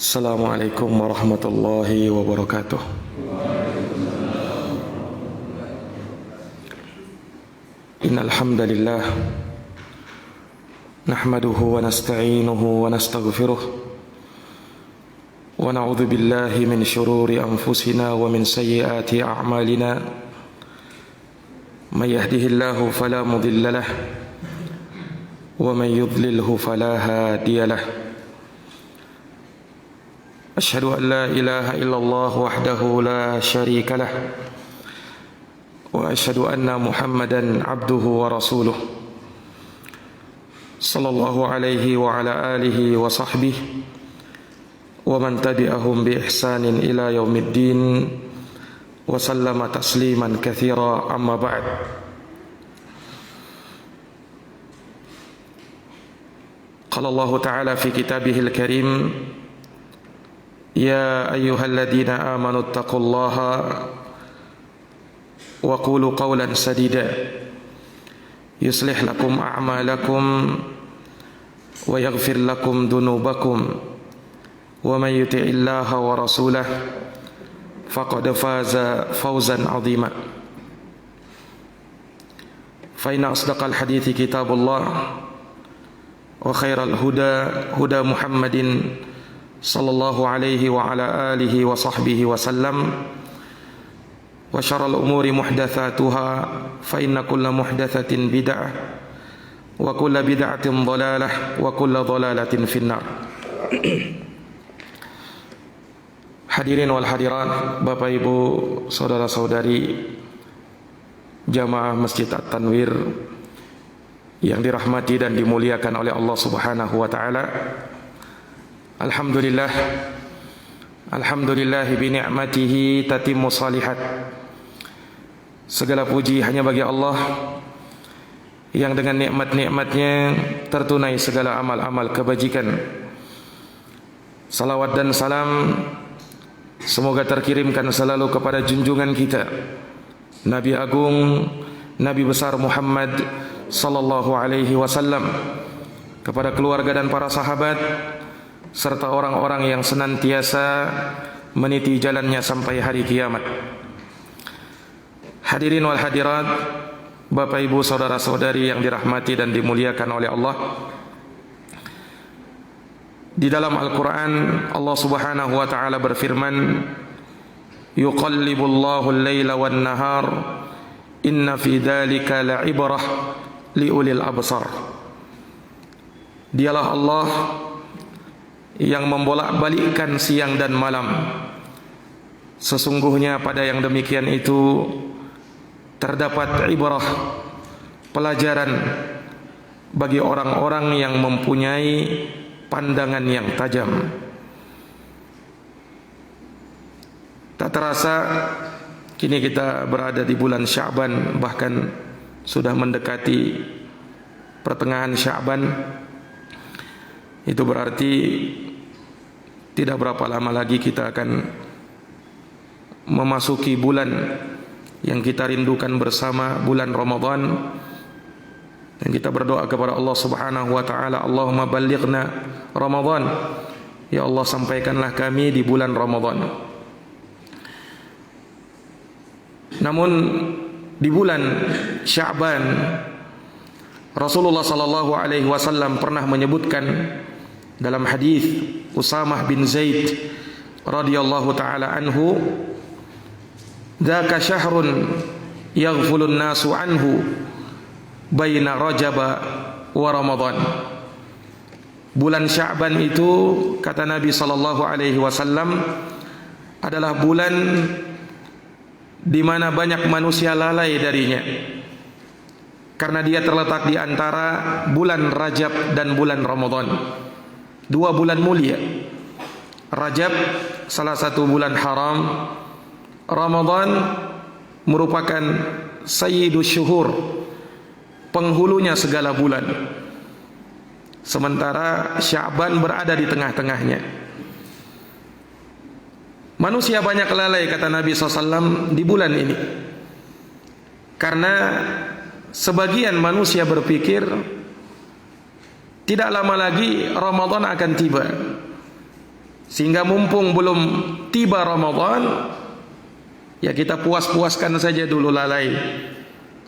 Assalamualaikum warahmatullahi wabarakatuh. Innal hamdalillah nahmaduhu wa nasta'inuhu wa nastaghfiruh wa na'udzu billahi min shururi anfusina wa min sayyiati a'malina. May yahdihillahu fala mudilla lahu wa may yudlilhu fala hadiya lahu. Asyhadu an la ilaha illallah wahdahu la syarika lah wa asyhadu anna Muhammadan abduhu wa rasuluh sallallahu alaihi wa ala alihi wa sahbihi wa man tabi'ahum bi ihsanin ila yaumiddin wa sallama tasliman katsira, amma ba'd. Qala Allah ta'ala fi kitabihil karim: Ya ayyuhalladzina amanu taqullaha wa qulu qawlan sadida yuslih lakum a'malakum wa yaghfir lakum dunubakum wa man yuti'illaha wa rasulah faqad faza fawzan 'azima. Fa inna asdaqal hadithi kitabullah wa khairal huda huda Muhammadin sallallahu alaihi wa ala alihi wa sahbihi wa sallam, wa syarrul umuri muhdatsatuha fa inna kulla muhdatsatin bid'ah wa kulla bid'atin dhalalah wa kulla dhalalatin finnar. Hadirin wal hadirat, Bapak Ibu, saudara-saudari jamaah Masjid At-Tanwir yang dirahmati dan dimuliakan oleh Allah Subhanahu wa taala. Alhamdulillah, alhamdulillah bi ni'matihi tatimmu salihat. Segala puji hanya bagi Allah yang dengan nikmat-nikmatnya tertunai segala amal-amal kebajikan. Salawat dan salam semoga terkirimkan selalu kepada junjungan kita Nabi Agung, Nabi besar Muhammad sallallahu alaihi wasallam, kepada keluarga dan para sahabat serta orang-orang yang senantiasa meniti jalannya sampai hari kiamat. Hadirin wal hadirat, Bapak Ibu saudara-saudari yang dirahmati dan dimuliakan oleh Allah. Di dalam Al-Quran Allah Subhanahu wa ta'ala berfirman: Yuqallibullahu al-layla wan nahar inna fi dhalika la'ibrah liulil absar. Dialah Allah yang membolak-balikkan siang dan malam. Sesungguhnya pada yang demikian itu terdapat ibrah, pelajaran bagi orang-orang yang mempunyai pandangan yang tajam. Tak terasa kini kita berada di bulan Sya'ban, bahkan sudah mendekati pertengahan Sya'ban. Itu berarti tidak berapa lama lagi kita akan memasuki bulan yang kita rindukan bersama, bulan Ramadan. Dan kita berdoa kepada Allah Subhanahu wa taala, Allahumma ballighna Ramadan. Ya Allah, sampaikanlah kami di bulan Ramadan. Namun di bulan Sya'ban Rasulullah sallallahu alaihi wasallam pernah menyebutkan dalam hadis Usamah bin Zaid radhiyallahu taala anhu, dzaka syahrun yaghfulun nasu anhu baina Rajab wa Ramadan. Bulan Sya'ban itu, kata Nabi sallallahu alaihi wasallam, adalah bulan di mana banyak manusia lalai darinya, karena dia terletak di antara bulan Rajab dan bulan Ramadan. Dua bulan mulia. Rajab salah satu bulan haram, Ramadan merupakan sayyidus syuhur, penghulunya segala bulan. Sementara Sya'ban berada di tengah-tengahnya. Manusia banyak lalai, kata Nabi SAW, di bulan ini, karena sebagian manusia berpikir tidak lama lagi Ramadan akan tiba. Sehingga mumpung belum tiba Ramadan, ya kita puas-puaskan saja dulu lalai,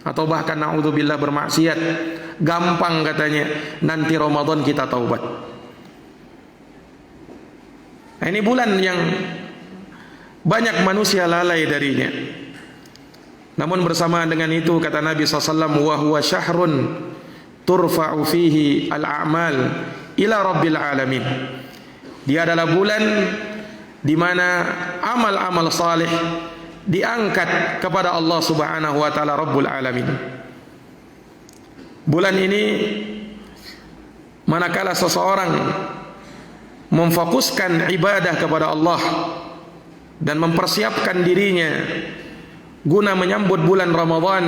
atau bahkan naudzubillah bermaksiat. Gampang katanya, nanti Ramadan kita taubat. Nah, ini bulan yang banyak manusia lalai darinya. Namun bersamaan dengan itu kata Nabi SAW, wa huwa syahrun turfa'u fihi al-a'mal ila rabbil alamin. Dia adalah bulan di mana amal-amal saleh diangkat kepada Allah Subhanahu wa taala Rabbul alamin. Bulan ini manakala seseorang memfokuskan ibadah kepada Allah dan mempersiapkan dirinya guna menyambut bulan Ramadan,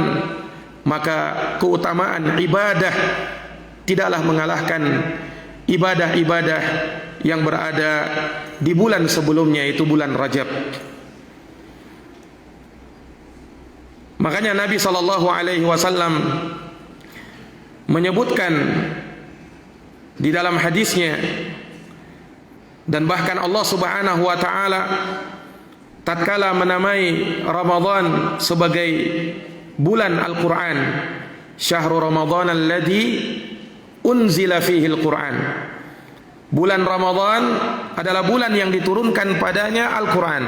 maka keutamaan ibadah tidaklah mengalahkan ibadah-ibadah yang berada di bulan sebelumnya, itu bulan Rajab. Makanya Nabi SAW menyebutkan di dalam hadisnya, dan bahkan Allah Subhanahu wa taala tatkala menamai Ramadan sebagai bulan Al-Qur'an, syahrul Ramadan alladzi unzila fihi Al-Qur'an. Bulan Ramadan adalah bulan yang diturunkan padanya Al-Qur'an.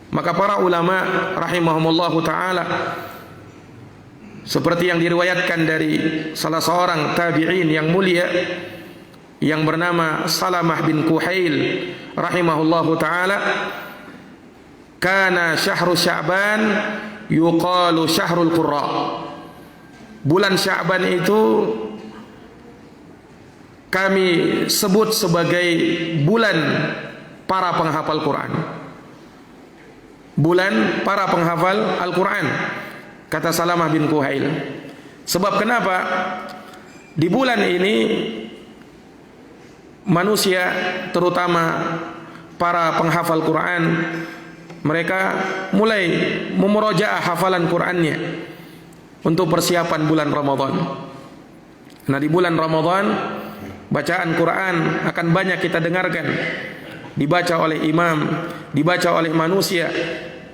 Maka para ulama rahimahumullahu taala, seperti yang diriwayatkan dari salah seorang tabi'in yang mulia yang bernama Salamah bin Kuhail rahimahullahu taala, kana syahru Sya'ban yuqalu syahrul qurra. Bulan Sya'ban itu kami sebut sebagai bulan para penghafal Quran. Bulan para penghafal Al-Quran, kata Salamah bin Kuhail. Sebab kenapa? Di bulan ini manusia, terutama para penghafal Quran, mereka mulai memurojaah hafalan Qurannya untuk persiapan bulan Ramadan. Nah, di bulan Ramadan bacaan Quran akan banyak kita dengarkan, dibaca oleh imam, dibaca oleh manusia,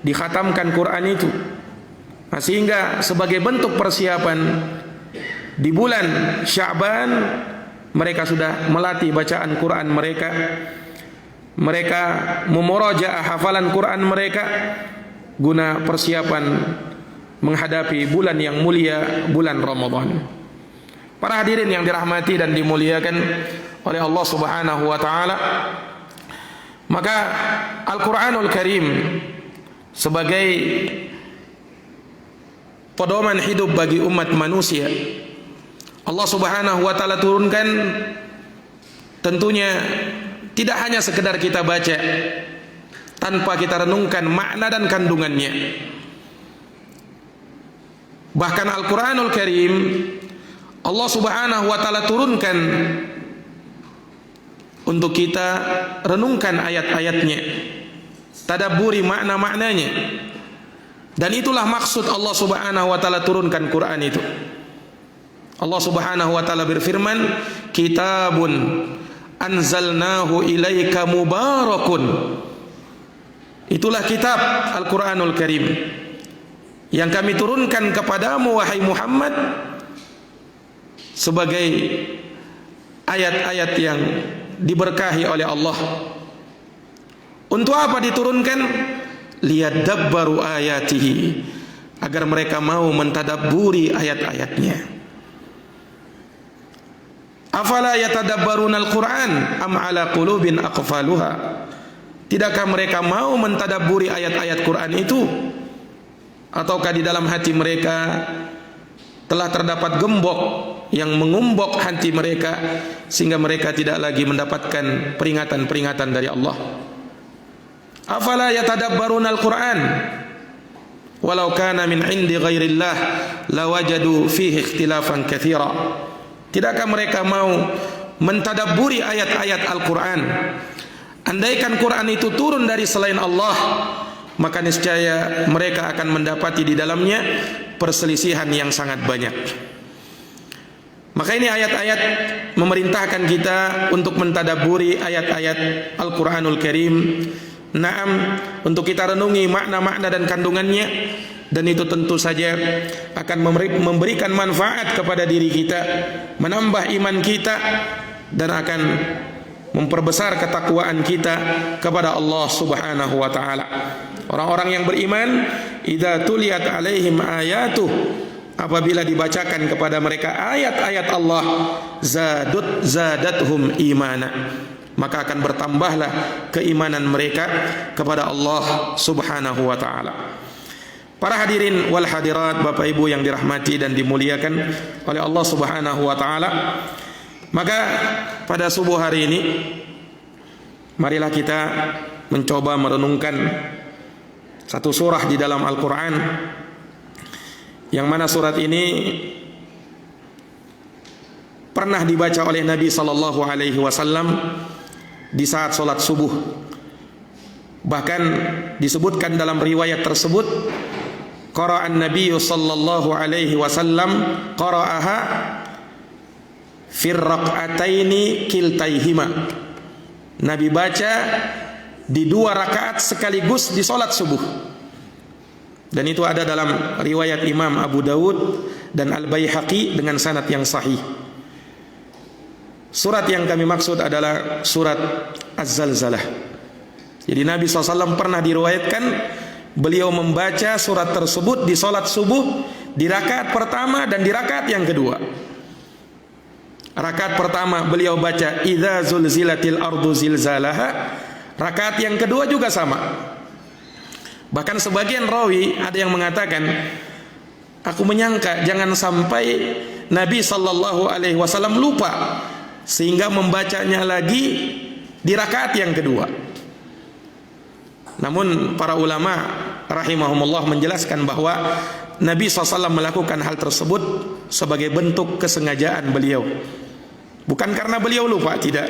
dikhatamkan Quran itu. Nah, sehingga sebagai bentuk persiapan di bulan Sya'ban mereka sudah melatih bacaan Quran mereka. Mereka memurajaah hafalan Quran mereka guna persiapan menghadapi bulan yang mulia, bulan Ramadan. Para hadirin yang dirahmati dan dimuliakan oleh Allah Subhanahu wa taala, maka Al-Qur'anul Karim sebagai pedoman hidup bagi umat manusia, Allah Subhanahu wa taala turunkan tentunya tidak hanya sekedar kita baca tanpa kita renungkan makna dan kandungannya. Bahkan Al-Qur'anul Karim Allah Subhanahu wa taala turunkan untuk kita renungkan ayat-ayatnya, tadabburi makna-maknanya. Dan itulah maksud Allah Subhanahu wa taala turunkan Quran itu. Allah Subhanahu wa taala berfirman, "Kitabun anzalnahu ilaika mubarakun." Itulah kitab Al-Qur'anul Karim yang kami turunkan kepadamu wahai Muhammad sebagai ayat-ayat yang diberkahi oleh Allah. Untuk apa diturunkan? Liyadabbaru ayatihi, agar mereka mau mentadabburi ayat-ayatnya. Afala yatadabbaruna al-Quran am ala qulubin aqfaluha. Tidakkah mereka mau mentadabburi ayat-ayat Quran itu, ataukah di dalam hati mereka telah terdapat gembok yang mengumbok hati mereka sehingga mereka tidak lagi mendapatkan peringatan-peringatan dari Allah? Afala yatadabbaruna al-Quran walau kana min indi ghairillah lawajadu fihi ikhtilafan katsira. Tidakkah mereka mau mentadabburi ayat-ayat Al-Quran? Andaikan Quran itu turun dari selain Allah, maka niscaya mereka akan mendapati di dalamnya perselisihan yang sangat banyak. Maka ini ayat-ayat memerintahkan kita untuk mentadaburi ayat-ayat Al-Quranul Karim. Naam, untuk kita renungi makna-makna dan kandungannya, dan itu tentu saja akan memberikan manfaat kepada diri kita, menambah iman kita, dan akan memperbesar ketakwaan kita kepada Allah Subhanahu wa taala. Orang-orang yang beriman, idza tuliyat alaihim ayatuh, apabila dibacakan kepada mereka ayat-ayat Allah, zadathum imana, maka akan bertambahlah keimanan mereka kepada Allah Subhanahu wa taala. Para hadirin wal hadirat, Bapak Ibu yang dirahmati dan dimuliakan oleh Allah Subhanahu wa taala, maka pada subuh hari ini marilah kita mencoba merenungkan satu surah di dalam Al-Quran, yang mana surat ini pernah dibaca oleh Nabi sallallahu alaihi wasallam di saat salat subuh. Bahkan disebutkan dalam riwayat tersebut, qara'an Nabi sallallahu alaihi wasallam qara'aha fir raq'ataini kiltaihima. Nabi baca di 2 rakaat sekaligus di salat subuh. Dan itu ada dalam riwayat Imam Abu Dawud dan Al-Baihaqi dengan sanad yang sahih. Surat yang kami maksud adalah surat Az-Zalzalah. Jadi Nabi SAW pernah diriwayatkan beliau membaca surat tersebut di salat subuh, di rakaat pertama dan di rakaat yang kedua. Rakaat pertama beliau baca idza zulzilatil ardu zilzalaha. Rakaat yang kedua juga sama. Bahkan sebagian rawi ada yang mengatakan, aku menyangka jangan sampai Nabi sallallahu alaihi wasallam lupa sehingga membacanya lagi di rakaat yang kedua. Namun para ulama rahimahumullah menjelaskan bahwa Nabi SAW melakukan hal tersebut sebagai bentuk kesengajaan beliau. Bukan karena beliau lupa, tidak.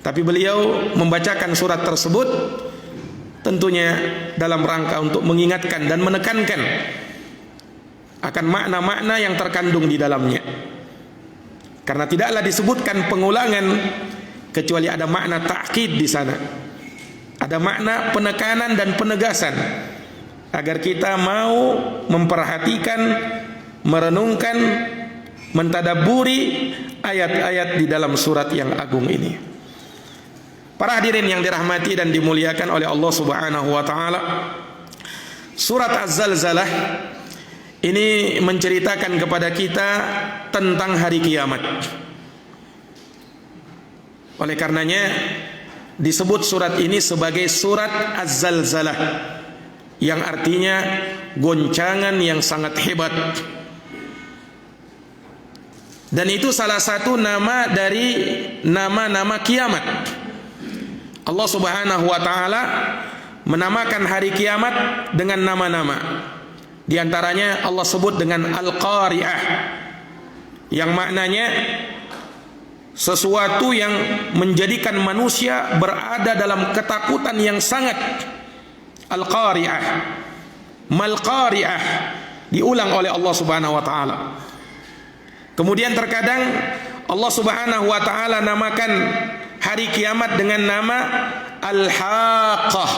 Tapi beliau membacakan surat tersebut tentunya dalam rangka untuk mengingatkan dan menekankan akan makna-makna yang terkandung di dalamnya. Karena tidaklah disebutkan pengulangan kecuali ada makna ta'kid di sana. Ada makna penekanan dan penegasan agar kita mau memperhatikan, merenungkan, mentadabburi ayat-ayat di dalam surat yang agung ini. Para hadirin yang dirahmati dan dimuliakan oleh Allah Subhanahu wa taala, surat Az-Zalzalah ini menceritakan kepada kita tentang hari kiamat. Oleh karenanya disebut surat ini sebagai surat Az-Zalzalah, yang artinya goncangan yang sangat hebat. Dan itu salah satu nama dari nama-nama kiamat. Allah Subhanahu wa taala menamakan hari kiamat dengan nama-nama. Di antaranya Allah sebut dengan Al-Qari'ah, yang maknanya sesuatu yang menjadikan manusia berada dalam ketakutan yang sangat. Al-Qari'ah, Mal-Qari'ah, diulang oleh Allah Subhanahu wa taala. Kemudian terkadang Allah Subhanahu wa taala namakan hari kiamat dengan nama Al-Haqqah.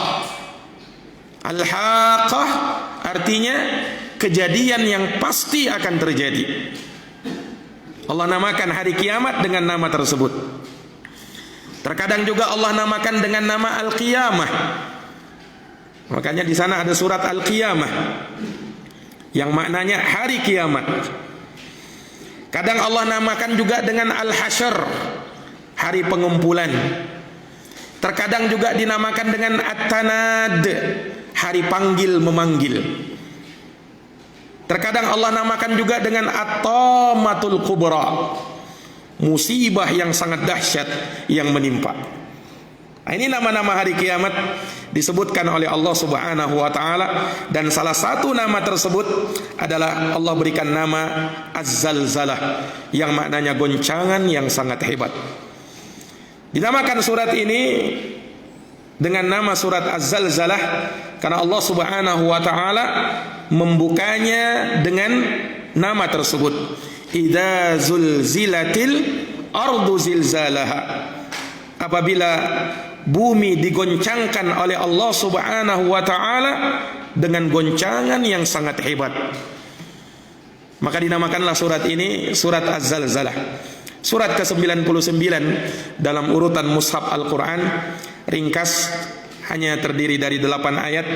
Al-Haqqah artinya kejadian yang pasti akan terjadi. Allah namakan hari kiamat dengan nama tersebut. Terkadang juga Allah namakan dengan nama Al-Qiyamah. Makanya di sana ada surat Al-Qiyamah yang maknanya hari kiamat. Kadang Allah namakan juga dengan Al-Hasyr, hari pengumpulan. Terkadang juga dinamakan dengan At-Tanad, hari panggil memanggil. Terkadang Allah namakan juga dengan At-Tamatul Kubra, musibah yang sangat dahsyat yang menimpa. Nah, ini nama-nama hari kiamat disebutkan oleh Allah Subhanahu wa taala, dan salah satu nama tersebut adalah Allah berikan nama Az-Zalzalah, yang maknanya goncangan yang sangat hebat. Dinamakan surat ini dengan nama surat Az-Zalzalah karena Allah Subhanahu wa taala membukanya dengan nama tersebut. Idza zulzilatil ardu zilzalaha. Apabila bumi digoncangkan oleh Allah Subhanahu wa taala dengan goncangan yang sangat hebat. Maka dinamakanlah surat ini surat Az-Zalzalah. Surat ke-99 dalam urutan mushaf Al-Quran. Ringkas, hanya terdiri dari 8 ayat.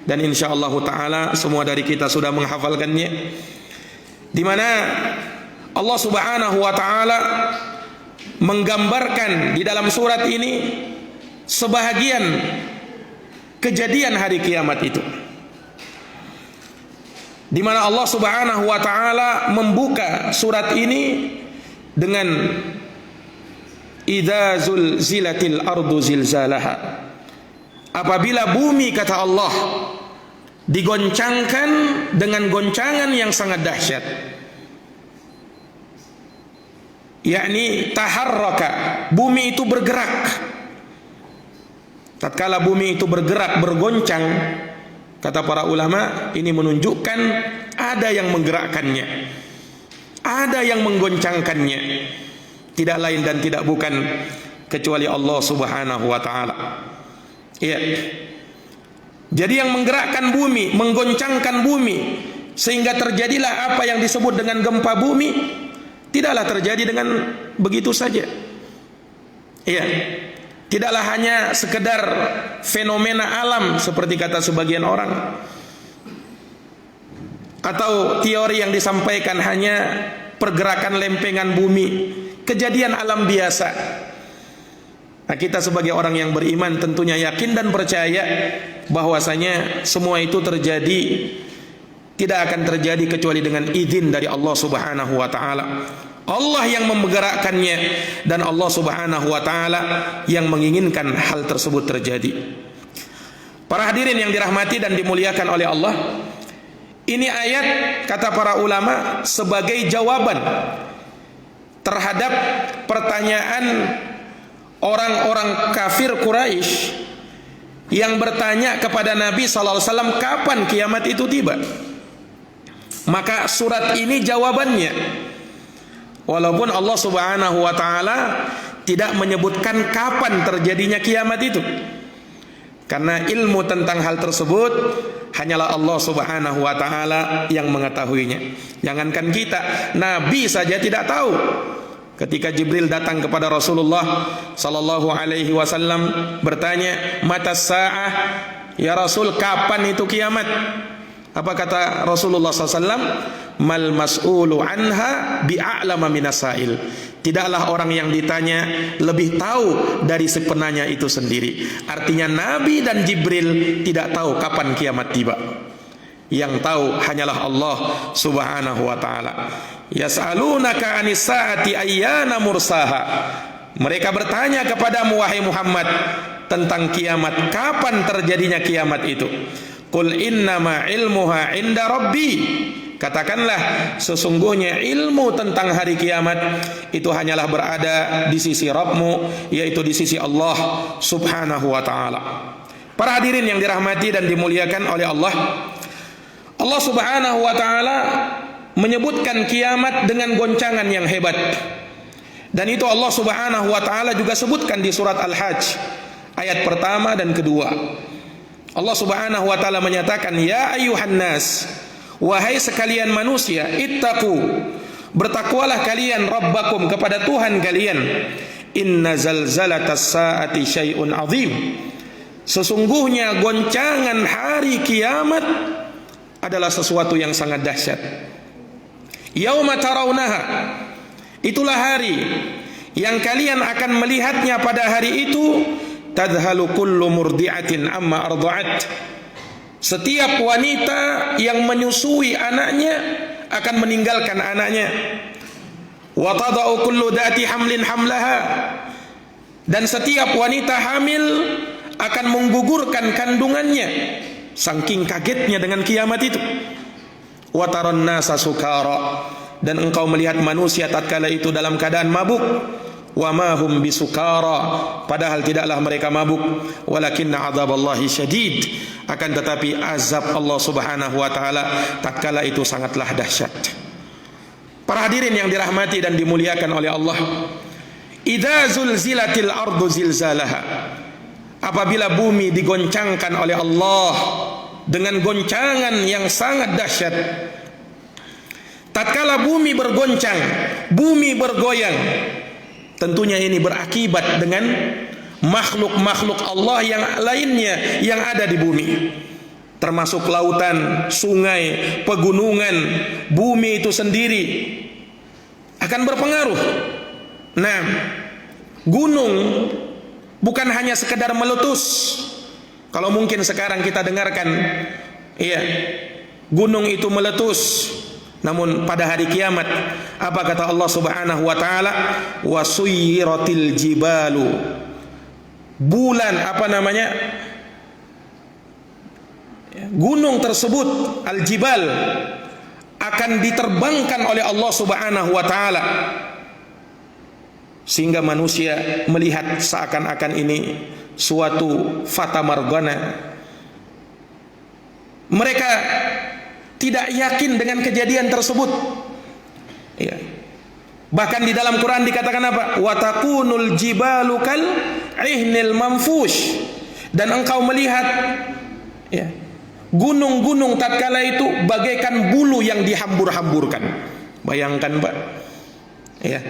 Dan insyaallah ta'ala semua dari kita sudah menghafalkannya, di mana Allah Subhanahu wa ta'ala menggambarkan di dalam surat ini sebahagian kejadian hari kiamat itu, di mana Allah Subhanahu wa ta'ala membuka surat ini dengan idza zulzilatil ardu zilzalaha. Apabila bumi, kata Allah, digoncangkan dengan goncangan yang sangat dahsyat, yakni taharraka, bumi itu bergerak. Tatkala bumi itu bergerak, bergoncang, kata para ulama, ini menunjukkan ada yang menggerakkannya, ada yang menggoncangkannya, tidak lain dan tidak bukan kecuali Allah Subhanahu wa ta'ala. Iya. Jadi yang menggerakkan bumi, menggoncangkan bumi, sehingga terjadilah apa yang disebut dengan gempa bumi, tidaklah terjadi dengan begitu saja. Iya. Tidaklah hanya sekedar fenomena alam seperti kata sebagian orang, atau teori yang disampaikan hanya pergerakan lempengan bumi, kejadian alam biasa. Nah, kita sebagai orang yang beriman tentunya yakin dan percaya bahwasanya semua itu terjadi, tidak akan terjadi kecuali dengan izin dari Allah Subhanahu wa ta'ala. Allah yang menggerakkannya, dan Allah Subhanahu wa ta'ala yang menginginkan hal tersebut terjadi. Para hadirin yang dirahmati dan dimuliakan oleh Allah, ini ayat, kata para ulama, sebagai jawaban terhadap pertanyaan orang-orang kafir Quraisy yang bertanya kepada Nabi sallallahu alaihi wasallam kapan kiamat itu tiba. Maka surat ini jawabannya. Walaupun Allah Subhanahu wa ta'ala tidak menyebutkan kapan terjadinya kiamat itu, karena ilmu tentang hal tersebut hanyalah Allah Subhanahu wa ta'ala yang mengetahuinya. Jangankan kita, Nabi saja tidak tahu. Ketika Jibril datang kepada Rasulullah sallallahu alaihi wasallam bertanya, "Mata sa'ah?" Ya Rasul, kapan itu kiamat? Apa kata Rasulullah SAW? Mal mas'ulu anha bi'a'lama minasail. Tidaklah orang yang ditanya lebih tahu dari si penanya itu sendiri. Artinya Nabi dan Jibril tidak tahu kapan kiamat tiba. Yang tahu hanyalah Allah Subhanahu wa ta'ala. Yas'alunaka 'anis sa'ati ayyana mursaha. Mereka bertanya kepadamu wahai Muhammad tentang kiamat, kapan terjadinya kiamat itu? Qul innama ilmuha 'inda rabbi. Katakanlah, sesungguhnya ilmu tentang hari kiamat itu hanyalah berada di sisi Rabbmu, yaitu di sisi Allah Subhanahu wa ta'ala. Para hadirin yang dirahmati dan dimuliakan oleh Allah, Allah Subhanahu wa ta'ala menyebutkan kiamat dengan goncangan yang hebat. Dan itu Allah Subhanahu wa ta'ala juga sebutkan di surat Al-Hajj ayat pertama dan kedua. Allah Subhanahu wa ta'ala menyatakan, "Ya ayyuhan nas, wahai sekalian manusia, ittaqu, bertakwalah kalian rabbakum, kepada Tuhan kalian. Inna zalzalatas saati syai'un azim. Sesungguhnya goncangan hari kiamat adalah sesuatu yang sangat dahsyat. Yauma tarawnaha, itulah hari yang kalian akan melihatnya. Pada hari itu, tadhalu kullu murdi'atin amma arda'at. Setiap wanita yang menyusui anaknya akan meninggalkan anaknya. Wa tada'u kullu dhati hamlin hamlaha. Dan setiap wanita hamil akan menggugurkan kandungannya, saking kagetnya dengan kiamat itu. Wa taran nasa sukara, dan engkau melihat manusia tatkala itu dalam keadaan mabuk. Wa ma hum bisukara, padahal tidaklah mereka mabuk. Walakinna adzaballahi syadid, akan tetapi azab Allah Subhanahu wa taala tatkala itu sangatlah dahsyat. Para hadirin yang dirahmati dan dimuliakan oleh Allah, idza zulzilatil ardu zilzalaha, apabila bumi digoncangkan oleh Allah dengan goncangan yang sangat dahsyat. Tatkala bumi bergoncang, bumi bergoyang, tentunya ini berakibat dengan makhluk-makhluk Allah yang lainnya yang ada di bumi, termasuk lautan, sungai, pegunungan. Bumi itu sendiri akan berpengaruh. Nah, gunung bukan hanya sekedar meletus. Kalau mungkin sekarang kita dengarkan, iya, gunung itu meletus. Namun pada hari kiamat, apa kata Allah Subhanahu wa taala? Wasuyiratil jibalu. Bulan, apa namanya? Gunung tersebut, al-jibal, akan diterbangkan oleh Allah Subhanahu wa taala, sehingga manusia melihat seakan-akan ini suatu fata morgana. Mereka tidak yakin dengan kejadian tersebut. Ya. Bahkan di dalam Quran dikatakan apa? Wa takunul jibalu kal ihnil manfush. Dan engkau melihat, ya, gunung-gunung tatkala itu bagaikan bulu yang dihambur-hamburkan. Bayangkan, Pak. Ya.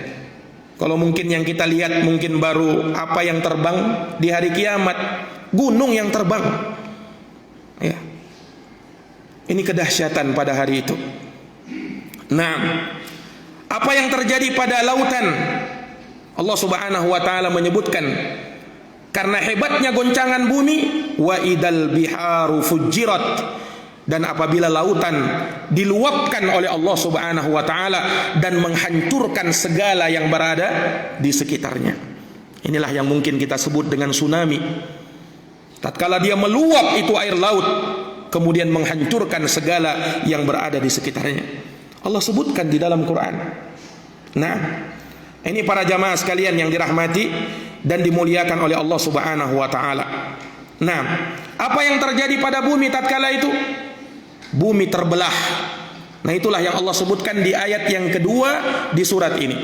Kalau mungkin yang kita lihat mungkin baru apa yang terbang di hari kiamat, gunung yang terbang. Ya. Ini kedahsyatan pada hari itu. Nah, apa yang terjadi pada lautan? Allah Subhanahu wa taala menyebutkan, karena hebatnya goncangan bumi, wa idal biharu fujirat, dan apabila lautan diluapkan oleh Allah Subhanahu wa taala dan menghancurkan segala yang berada di sekitarnya. Inilah yang mungkin kita sebut dengan tsunami. Tatkala dia meluap itu air laut, kemudian menghancurkan segala yang berada di sekitarnya. Allah sebutkan di dalam Quran. Nah, ini para jamaah sekalian yang dirahmati dan dimuliakan oleh Allah Subhanahu wa taala. Nah, apa yang terjadi pada bumi tatkala itu? Bumi terbelah. Nah, itulah yang Allah sebutkan di ayat yang kedua di surat ini.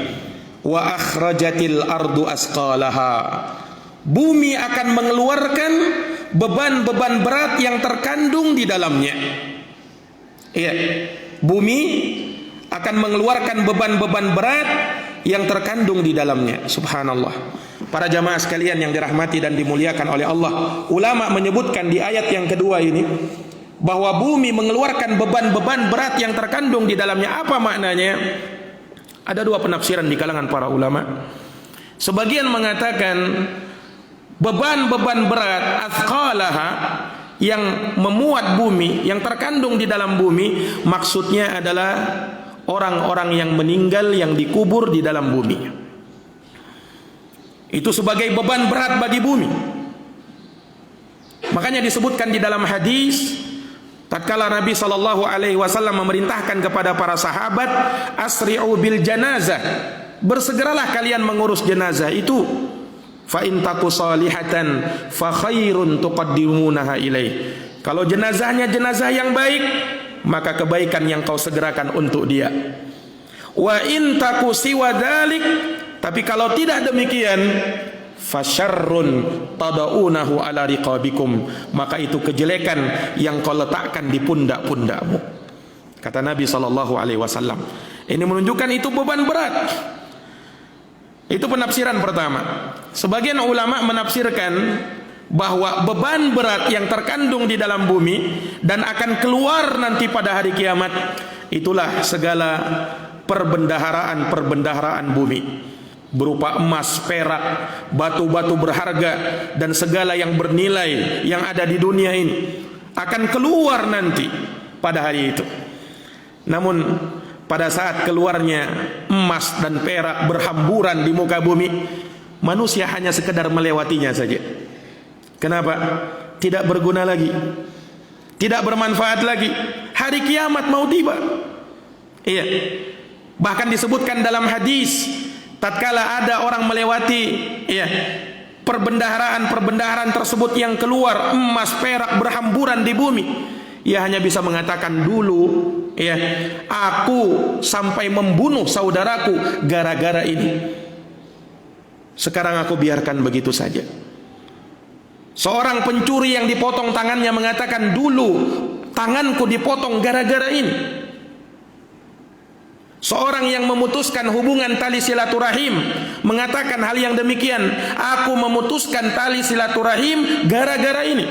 Wa akhrajatil ardu asqalaha. Bumi akan mengeluarkan beban-beban berat yang terkandung di dalamnya. Iya, bumi akan mengeluarkan beban-beban berat yang terkandung di dalamnya. Subhanallah. Para jamaah sekalian yang dirahmati dan dimuliakan oleh Allah, ulama menyebutkan di ayat yang kedua ini bahwa bumi mengeluarkan beban-beban berat yang terkandung di dalamnya. Apa maknanya? Ada dua penafsiran di kalangan para ulama. Sebagian mengatakan beban-beban berat athqalaha, yang memuat bumi, yang terkandung di dalam bumi, maksudnya adalah orang-orang yang meninggal yang dikubur di dalam bumi. Itu sebagai beban berat bagi bumi. Makanya disebutkan di dalam hadis, tatkala Nabi sallallahu alaihi wasallam memerintahkan kepada para sahabat, asri'u bil janazah, bersegeralah kalian mengurus jenazah itu. Fa in taku salihatan fa khairun tuqaddimunaha ilaih. Kalau jenazahnya jenazah yang baik, maka kebaikan yang kau segerakan untuk dia. Wa in taku siwa dzalik, tapi kalau tidak demikian, fa syarrun tadaunahu ala riqabikum, maka itu kejelekan yang kau letakkan di pundak-pundakmu. Kata Nabi sallallahu alaihi wasallam. Ini menunjukkan itu beban berat. Itu penafsiran pertama. Sebagian ulama menafsirkan bahwa beban berat yang terkandung di dalam bumi dan akan keluar nanti pada hari kiamat, itulah segala perbendaharaan bumi, berupa emas, perak, batu-batu berharga, dan segala yang bernilai yang ada di dunia ini akan keluar nanti pada hari itu. Namun pada saat keluarnya emas dan perak berhamburan di muka bumi, manusia hanya sekedar melewatinya saja. Kenapa? Tidak berguna lagi, tidak bermanfaat lagi. Hari kiamat mau tiba. Iya. Bahkan disebutkan dalam hadis, tatkala ada orang melewati, iya, perbendaharaan tersebut yang keluar emas perak berhamburan di bumi, ia hanya bisa mengatakan dulu, Ya, aku sampai membunuh saudaraku gara-gara ini. Sekarang aku biarkan begitu saja. Seorang pencuri yang dipotong tangannya mengatakan, dulu tanganku dipotong gara-gara ini. Seorang yang memutuskan hubungan tali silaturahim mengatakan hal yang demikian, aku memutuskan tali silaturahim gara-gara ini.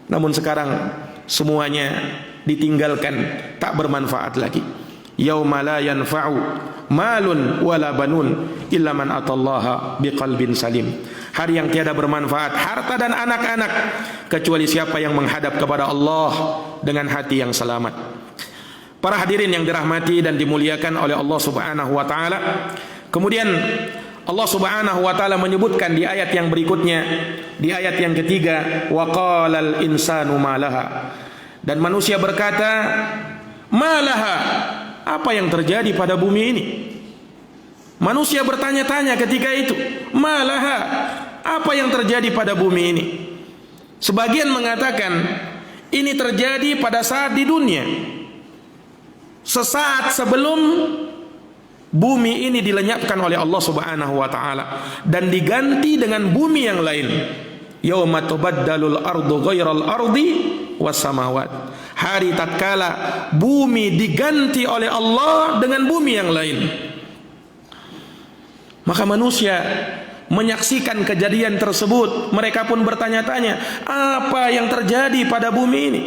Namun sekarang semuanya ditinggalkan, tak bermanfaat lagi. Yauma la yanfa'u malun wala banun illa man atallaha biqalbin salim. Hari yang tiada bermanfaat harta dan anak-anak kecuali siapa yang menghadap kepada Allah dengan hati yang selamat. Para hadirin yang dirahmati dan dimuliakan oleh Allah Subhanahu wa taala. Kemudian Allah Subhanahu wa taala menyebutkan di ayat yang berikutnya, di ayat yang ketiga, wa qalal insanu malaha. Dan manusia berkata, malaha, apa yang terjadi pada bumi ini? Manusia bertanya-tanya ketika itu, malaha, apa yang terjadi pada bumi ini? Sebagian mengatakan ini terjadi pada saat di dunia, sesaat sebelum bumi ini dilenyapkan oleh Allah Subhanahu wa taala dan diganti dengan bumi yang lain. Yauma tubaddalul ardu ghairal ardi was samawat. Hari tatkala bumi diganti oleh Allah dengan bumi yang lain. Maka manusia menyaksikan kejadian tersebut, mereka pun bertanya-tanya, apa yang terjadi pada bumi ini?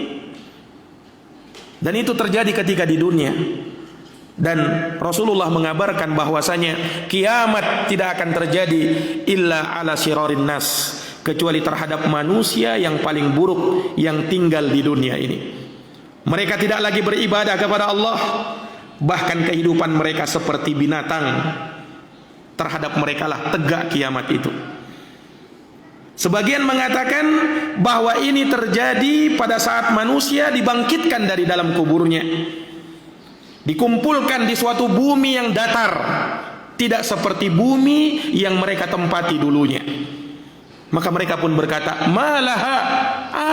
Dan itu terjadi ketika di dunia. Dan Rasulullah mengabarkan bahwasanya kiamat tidak akan terjadi illa ala syirarin nas, kecuali terhadap manusia yang paling buruk yang tinggal di dunia ini. Mereka tidak lagi beribadah kepada Allah, bahkan kehidupan mereka seperti binatang. Terhadap mereka lah tegak kiamat itu. Sebagian mengatakan bahwa ini terjadi pada saat manusia dibangkitkan dari dalam kuburnya, dikumpulkan di suatu bumi yang datar, tidak seperti bumi yang mereka tempati dulunya. Maka mereka pun berkata, malaha,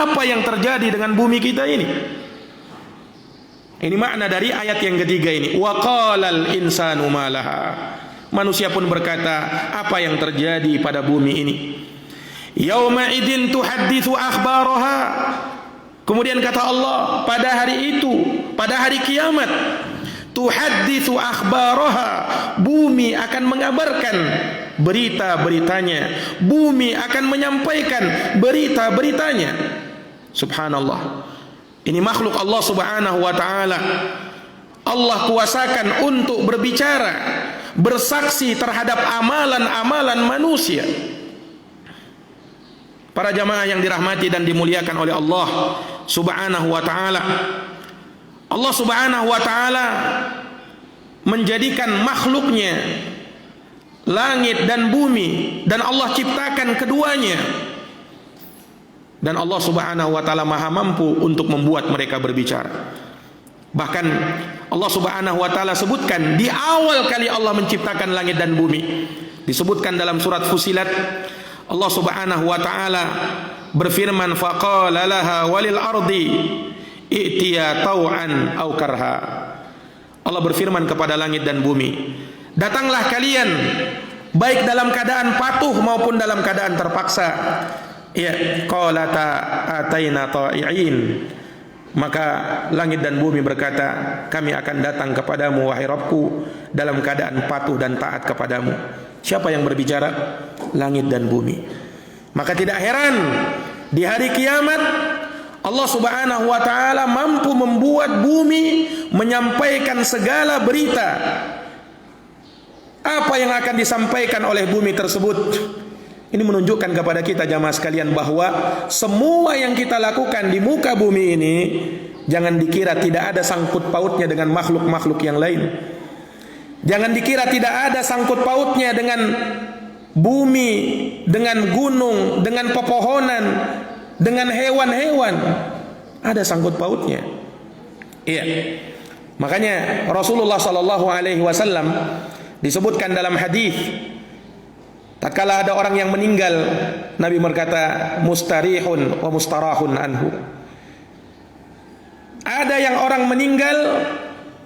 apa yang terjadi dengan bumi kita ini? Ini makna dari ayat yang ketiga ini, wa qalal insanu malaha. Manusia pun berkata, apa yang terjadi pada bumi ini? Yauma idin tuhadditsu akhbaraha. Kemudian kata Allah, pada hari itu, pada hari kiamat, tuhadditsu akhbaraha, bumi akan mengabarkan berita-beritanya, bumi akan menyampaikan berita-beritanya. Subhanallah. Ini makhluk Allah Subhanahu wa taala. Allah kuasakan untuk berbicara, bersaksi terhadap amalan-amalan manusia. Para jamaah yang dirahmati dan dimuliakan oleh Allah Subhanahu wa taala. Allah Subhanahu wa taala menjadikan makhluknya langit dan bumi, dan Allah ciptakan keduanya. Dan Allah Subhanahu wa taala maha mampu untuk membuat mereka berbicara. Bahkan Allah Subhanahu wa taala sebutkan di awal kali Allah menciptakan langit dan bumi. Disebutkan dalam surat Fusilat, Allah Subhanahu wa taala berfirman, faqala laha walil ardi i'tiya tau'an aw karha. Allah berfirman kepada langit dan bumi, datanglah kalian baik dalam keadaan patuh maupun dalam keadaan terpaksa. Ya, qalata ataina ta'i'in. Maka langit dan bumi berkata, kami akan datang kepadamu wahai Rabbku dalam keadaan patuh dan taat kepadamu. Siapa yang berbicara? Langit dan bumi. Maka tidak heran di hari kiamat Allah Subhanahu wa taala mampu membuat bumi menyampaikan segala berita. Apa yang akan disampaikan oleh bumi tersebut? Ini menunjukkan kepada kita jamaah sekalian bahwa semua yang kita lakukan di muka bumi ini, jangan dikira tidak ada sangkut pautnya dengan makhluk-makhluk yang lain. Jangan dikira tidak ada sangkut pautnya dengan bumi, dengan gunung, dengan pepohonan, dengan hewan-hewan. Ada sangkut pautnya. Iya. Makanya Rasulullah sallallahu alaihi wasallam disebutkan dalam hadis, tatkala ada orang yang meninggal, Nabi berkata, mustarihun wa mustarahun anhu. Ada yang orang meninggal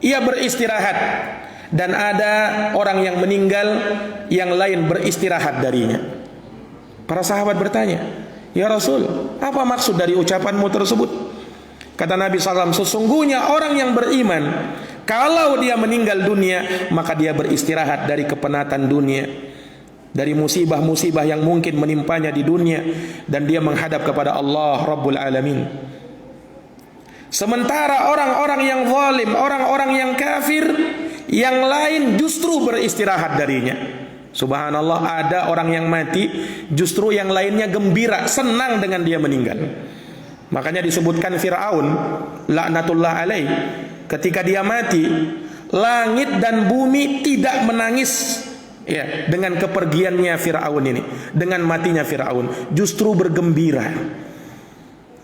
ia beristirahat, dan ada orang yang meninggal yang lain beristirahat darinya. Para sahabat bertanya, "Ya Rasul, apa maksud dari ucapanmu tersebut?" Kata Nabi SAW, sesungguhnya orang yang beriman, kalau dia meninggal dunia, maka dia beristirahat dari kepenatan dunia, dari musibah-musibah yang mungkin menimpanya di dunia, dan dia menghadap kepada Allah Rabbul Alamin. Sementara orang-orang yang zalim, orang-orang yang kafir, yang lain justru beristirahat darinya. Subhanallah, ada orang yang mati, justru yang lainnya gembira, senang dengan dia meninggal. Makanya disebutkan Fir'aun, laknatullah alaih, ketika dia mati, langit dan bumi tidak menangis ya dengan kepergiannya Fir'aun ini, dengan matinya Fir'aun, justru bergembira.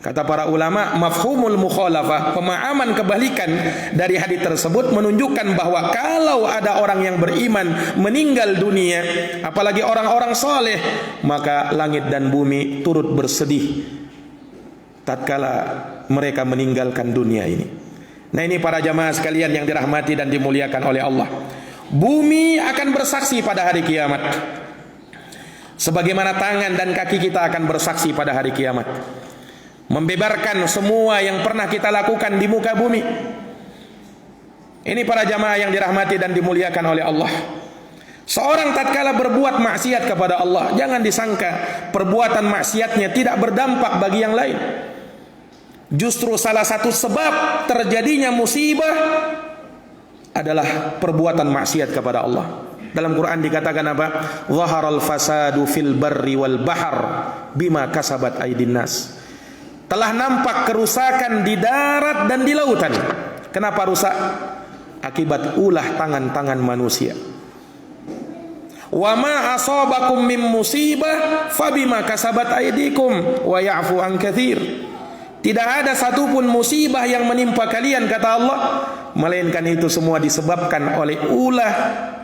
Kata para ulama, mafhumul mukhalafah, pemahaman kebalikan dari hadis tersebut menunjukkan bahwa kalau ada orang yang beriman meninggal dunia, apalagi orang-orang soleh, maka langit dan bumi turut bersedih tatkala mereka meninggalkan dunia ini. Nah, ini para jamaah sekalian yang dirahmati dan dimuliakan oleh Allah. Bumi akan bersaksi pada hari kiamat, sebagaimana tangan dan kaki kita akan bersaksi pada hari kiamat, membeberkan semua yang pernah kita lakukan di muka bumi. Ini para jamaah yang dirahmati dan dimuliakan oleh Allah. Seorang tatkala berbuat maksiat kepada Allah, jangan disangka perbuatan maksiatnya tidak berdampak bagi yang lain. Justru salah satu sebab terjadinya musibah adalah perbuatan maksiat kepada Allah. Dalam Quran dikatakan apa? Zaharal fasadu fil barri wal bahr bima kasabat aydin nas. Telah nampak kerusakan di darat dan di lautan. Kenapa rusak? Akibat ulah tangan-tangan manusia. Wa ma asabakum min musibah fabima kasabat aydikum wa ya'fu an katsir. Tidak ada satupun musibah yang menimpa kalian, kata Allah, melainkan itu semua disebabkan oleh ulah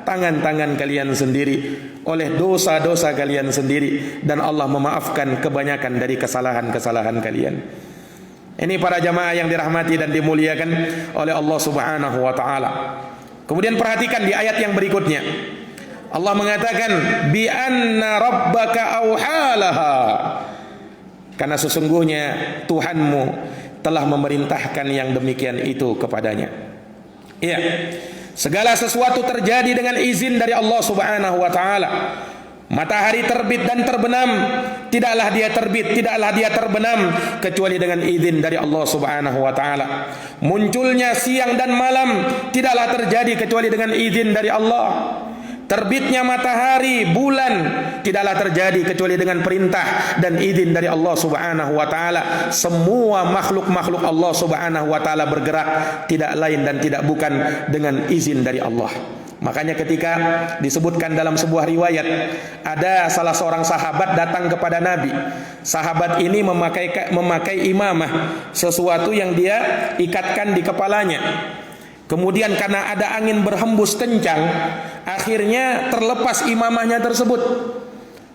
tangan-tangan kalian sendiri, oleh dosa-dosa kalian sendiri, dan Allah memaafkan kebanyakan dari kesalahan-kesalahan kalian. Ini para jamaah yang dirahmati dan dimuliakan oleh Allah Subhanahu wa taala. Kemudian perhatikan di ayat yang berikutnya. Allah mengatakan bi anna rabbaka auhalaha. Karena sesungguhnya Tuhanmu telah memerintahkan yang demikian itu kepadanya. Iya, segala sesuatu terjadi dengan izin dari Allah Subhanahu wa taala. Matahari terbit dan terbenam, tidaklah dia terbit, tidaklah dia terbenam kecuali dengan izin dari Allah Subhanahu wa taala. Munculnya siang dan malam tidaklah terjadi kecuali dengan izin dari Allah. Terbitnya matahari, bulan tidaklah terjadi kecuali dengan perintah dan izin dari Allah Subhanahu wa taala. Semua makhluk-makhluk Allah Subhanahu wa taala bergerak tidak lain dan tidak bukan dengan izin dari Allah. Makanya ketika disebutkan dalam sebuah riwayat, ada salah seorang sahabat datang kepada Nabi. Sahabat ini memakai imamah, sesuatu yang dia ikatkan di kepalanya. Kemudian karena ada angin berhembus kencang, akhirnya terlepas imamahnya tersebut.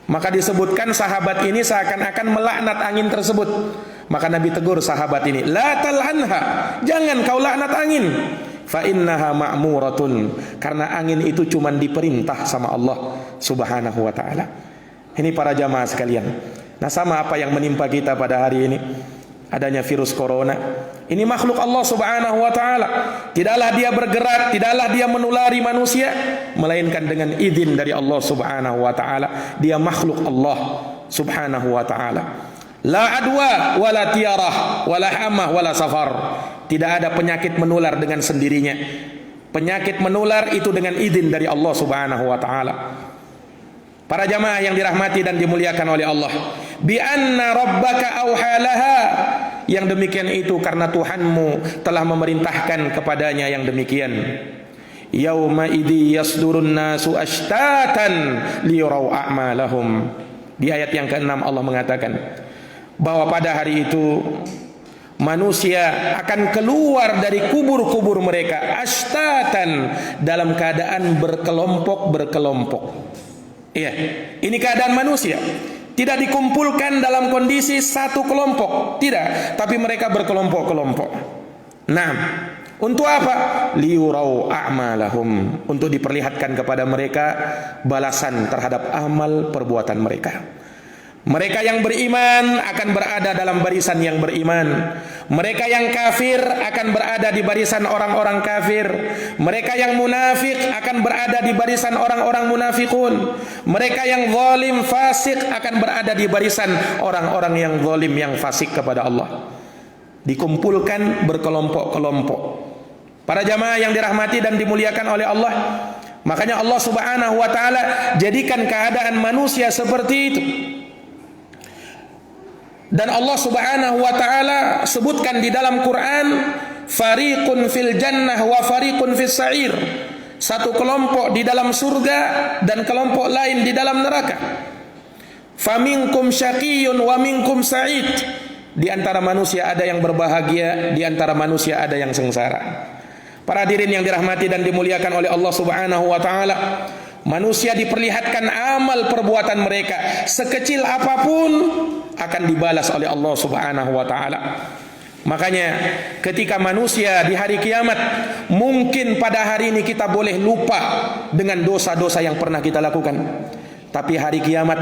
Maka disebutkan sahabat ini seakan-akan melaknat angin tersebut. Maka Nabi tegur sahabat ini, la tal'anha, jangan kau laknat angin. Fa innaha ma'muratun, karena angin itu cuma diperintah sama Allah Subhanahu wa taala. Ini para jamaah sekalian. Nah, sama apa yang menimpa kita pada hari ini, adanya virus corona. Ini makhluk Allah Subhanahu wa taala. Tidaklah dia bergerak, tidaklah dia menulari manusia, melainkan dengan izin dari Allah Subhanahu wa taala. Dia makhluk Allah Subhanahu wa taala. La adwa wala tiarah wala hamah wala safar. Tidak ada penyakit menular dengan sendirinya. Penyakit menular itu dengan izin dari Allah Subhanahu wa taala. Para jamaah yang dirahmati dan dimuliakan oleh Allah, bi anna rabbaka auhalaha, yang demikian itu karena Tuhanmu telah memerintahkan kepadanya yang demikian. Yauma idzi yasdurun nasu ashtatan liyurau a'malahum. Di ayat yang ke-6 Allah mengatakan bahwa pada hari itu manusia akan keluar dari kubur-kubur mereka ashtatan, dalam keadaan berkelompok-berkelompok. Iya, ini keadaan manusia. Tidak dikumpulkan dalam kondisi satu kelompok, tidak, tapi mereka berkelompok-kelompok. Nah, untuk apa? Liyurau a'malahum, untuk diperlihatkan kepada mereka balasan terhadap amal perbuatan mereka. Mereka yang beriman akan berada dalam barisan yang beriman. Mereka yang kafir akan berada di barisan orang-orang kafir. Mereka yang munafik akan berada di barisan orang-orang munafikun. Mereka yang zalim fasik akan berada di barisan orang-orang yang zalim yang fasik kepada Allah. Dikumpulkan berkelompok-kelompok. Para jamaah yang dirahmati dan dimuliakan oleh Allah, makanya Allah Subhanahu wa taala jadikan keadaan manusia seperti itu. Dan Allah Subhanahu wa taala sebutkan di dalam Quran, fariqun fil jannah wa fariqun fis sa'ir. Satu kelompok di dalam surga dan kelompok lain di dalam neraka. Faminkum syaqiyyun wa minkum sa'id. Di antara manusia ada yang berbahagia, di antara manusia ada yang sengsara. Para hadirin yang dirahmati dan dimuliakan oleh Allah Subhanahu wa taala, manusia diperlihatkan amal perbuatan mereka sekecil apapun akan dibalas oleh Allah Subhanahu wa taala. Makanya ketika manusia di hari kiamat, mungkin pada hari ini kita boleh lupa dengan dosa-dosa yang pernah kita lakukan, tapi hari kiamat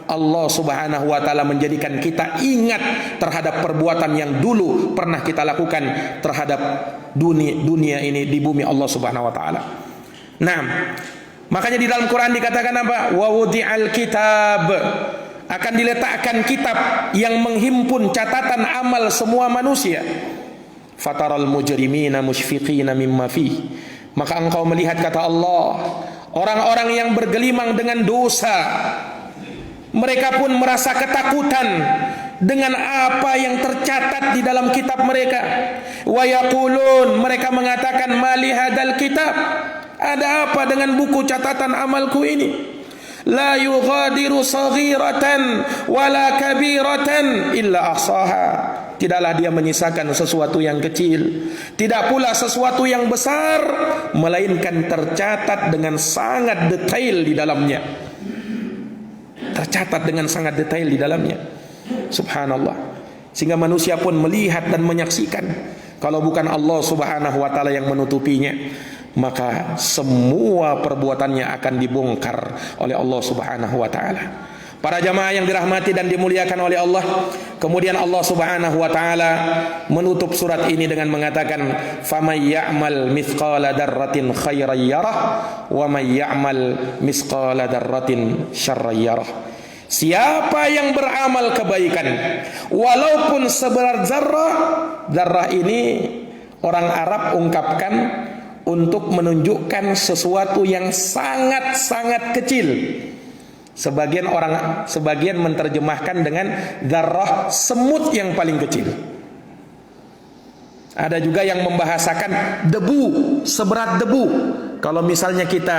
Allah Subhanahu wa taala menjadikan kita ingat terhadap perbuatan yang dulu pernah kita lakukan terhadap dunia ini di bumi Allah Subhanahu wa taala. Nah, makanya di dalam Quran dikatakan apa? Wa wudi'al kitab, akan diletakkan kitab yang menghimpun catatan amal semua manusia. Fataral mujrimina musyfiqina mimma fi. Maka engkau melihat, kata Allah, orang-orang yang bergelimang dengan dosa, mereka pun merasa ketakutan dengan apa yang tercatat di dalam kitab mereka. Wa yaqulun, mereka mengatakan, mali hadal kitab, ada apa dengan buku catatan amalku ini? La yughadiru saghiratan wala kabiratan illa ahsaha. Tidaklah dia menyisakan sesuatu yang kecil, tidak pula sesuatu yang besar, melainkan tercatat dengan sangat detail di dalamnya. Tercatat dengan sangat detail di dalamnya. Subhanallah. Sehingga manusia pun melihat dan menyaksikan, kalau bukan Allah Subhanahu wa taala yang menutupinya, maka semua perbuatannya akan dibongkar oleh Allah Subhanahu wa taala. Para jamaah yang dirahmati dan dimuliakan oleh Allah, kemudian Allah Subhanahu wa taala menutup surat ini dengan mengatakan, "Famay ya'mal mithqala dzarratin khairan yarah wa may ya'mal mithqala dzarratin syarran yarah." Siapa yang beramal kebaikan walaupun seberat zarrah, zarrah ini orang Arab ungkapkan untuk menunjukkan sesuatu yang sangat-sangat kecil. Sebagian menerjemahkan dengan zarrah, semut yang paling kecil. Ada juga yang membahasakan debu, seberat debu. Kalau misalnya kita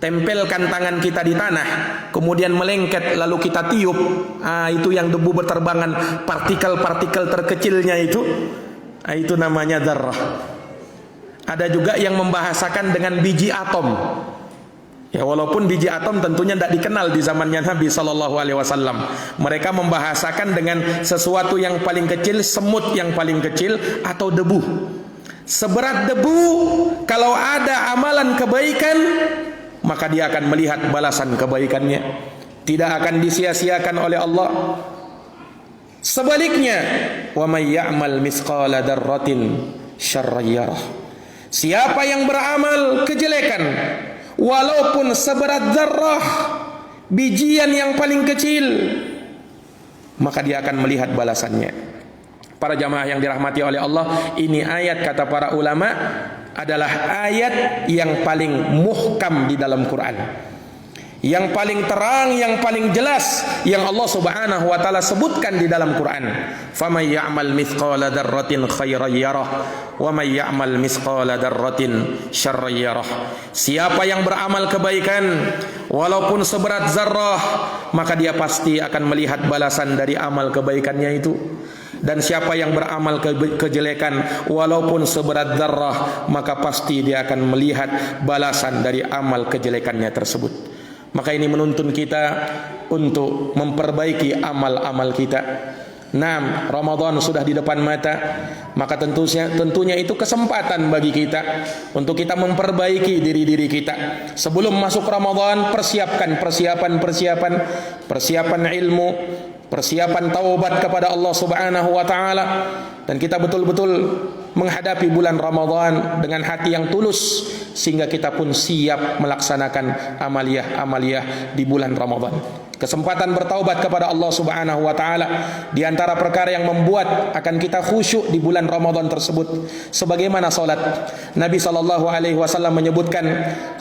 tempelkan tangan kita di tanah, kemudian melengket lalu kita tiup, itu yang debu berterbangan, partikel-partikel terkecilnya itu namanya zarrah. Ada juga yang membahasakan dengan biji atom. Ya, walaupun biji atom tentunya tidak dikenal di zamannya Nabi Sallallahu Alaihi Wasallam. Mereka membahasakan dengan sesuatu yang paling kecil, semut yang paling kecil, atau debu. Seberat debu, kalau ada amalan kebaikan, maka dia akan melihat balasan kebaikannya, tidak akan disia-siakan oleh Allah. Sebaliknya, wa may ya'mal mithqala dzarratin syarran yarah. Siapa yang beramal kejelekan walaupun seberat zarrah, bijian yang paling kecil, maka dia akan melihat balasannya. Para jamaah yang dirahmati oleh Allah, ini ayat kata para ulama adalah ayat yang paling muhkam di dalam Quran, yang paling terang, yang paling jelas, yang Allah Subhanahu wa taala sebutkan di dalam Quran. Famay ya'mal mithqala dzarratin khairan yarah wa may ya'mal mithqala dzarratin syarran yarah. Siapa yang beramal kebaikan walaupun seberat zarrah, maka dia pasti akan melihat balasan dari amal kebaikannya itu. Dan siapa yang beramal kejelekan walaupun seberat zarrah, maka pasti dia akan melihat balasan dari amal kejelekannya tersebut. Maka ini menuntun kita untuk memperbaiki amal-amal kita, Nah, Ramadan sudah di depan mata, maka tentunya itu kesempatan bagi kita untuk kita memperbaiki diri kita. Sebelum masuk Ramadan, persiapkan persiapan ilmu, persiapan taubat kepada Allah Subhanahu wa taala, dan kita betul-betul menghadapi bulan Ramadan dengan hati yang tulus sehingga kita pun siap melaksanakan amaliyah di bulan Ramadan. Kesempatan bertaubat kepada Allah Subhanahu wa taala di antara perkara yang membuat akan kita khusyuk di bulan Ramadan tersebut sebagaimana salat. Nabi sallallahu alaihi wasallam menyebutkan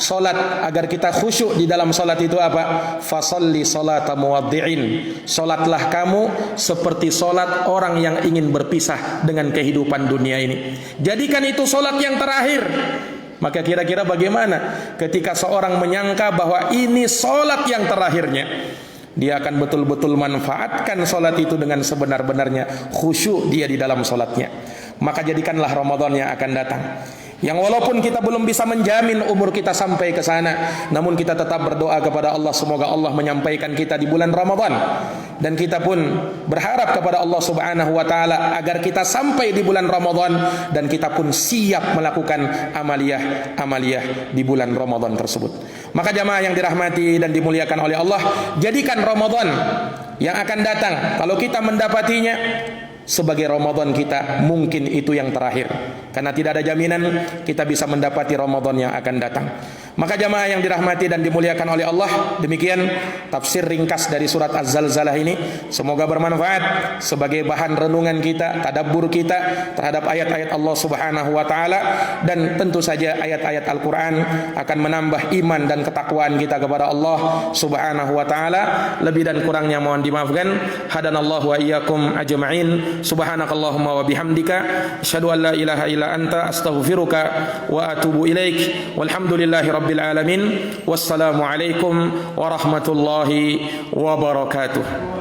salat agar kita khusyuk di dalam salat itu apa? Fasalli salata muwaddi'in. Salatlah kamu seperti salat orang yang ingin berpisah dengan kehidupan dunia ini. Jadikan itu salat yang terakhir. Maka kira-kira bagaimana ketika seorang menyangka bahwa ini salat yang terakhirnya? Dia akan betul-betul manfaatkan salat itu dengan sebenar-benarnya, khusyuk dia di dalam salatnya. Maka jadikanlah Ramadan yang akan datang, yang walaupun kita belum bisa menjamin umur kita sampai ke sana, namun kita tetap berdoa kepada Allah semoga Allah menyampaikan kita di bulan Ramadan, dan kita pun berharap kepada Allah Subhanahu wa taala agar kita sampai di bulan Ramadan dan kita pun siap melakukan amaliyah di bulan Ramadan tersebut. Maka jamaah yang dirahmati dan dimuliakan oleh Allah, jadikan Ramadan yang akan datang, kalau kita mendapatinya, sebagai Ramadan kita mungkin itu yang terakhir, karena tidak ada jaminan kita bisa mendapati Ramadan yang akan datang. Maka jamaah yang dirahmati dan dimuliakan oleh Allah, demikian tafsir ringkas dari surat Az-Zalzalah ini. Semoga bermanfaat sebagai bahan renungan kita, tadabbur kita terhadap ayat-ayat Allah Subhanahu wa taala, dan tentu saja ayat-ayat Al-Qur'an akan menambah iman dan ketakwaan kita kepada Allah Subhanahu wa taala. Lebih dan kurangnya mohon dimaafkan. Hadanallahu wa iyyakum ajma'in. Subhanakallahumma wa bihamdika asyhadu an la ilaha illa anta astaghfiruka wa atubu ilaik. Walhamdulillahi rabbil alamin. Wassalamu alaikum warahmatullahi wabarakatuh.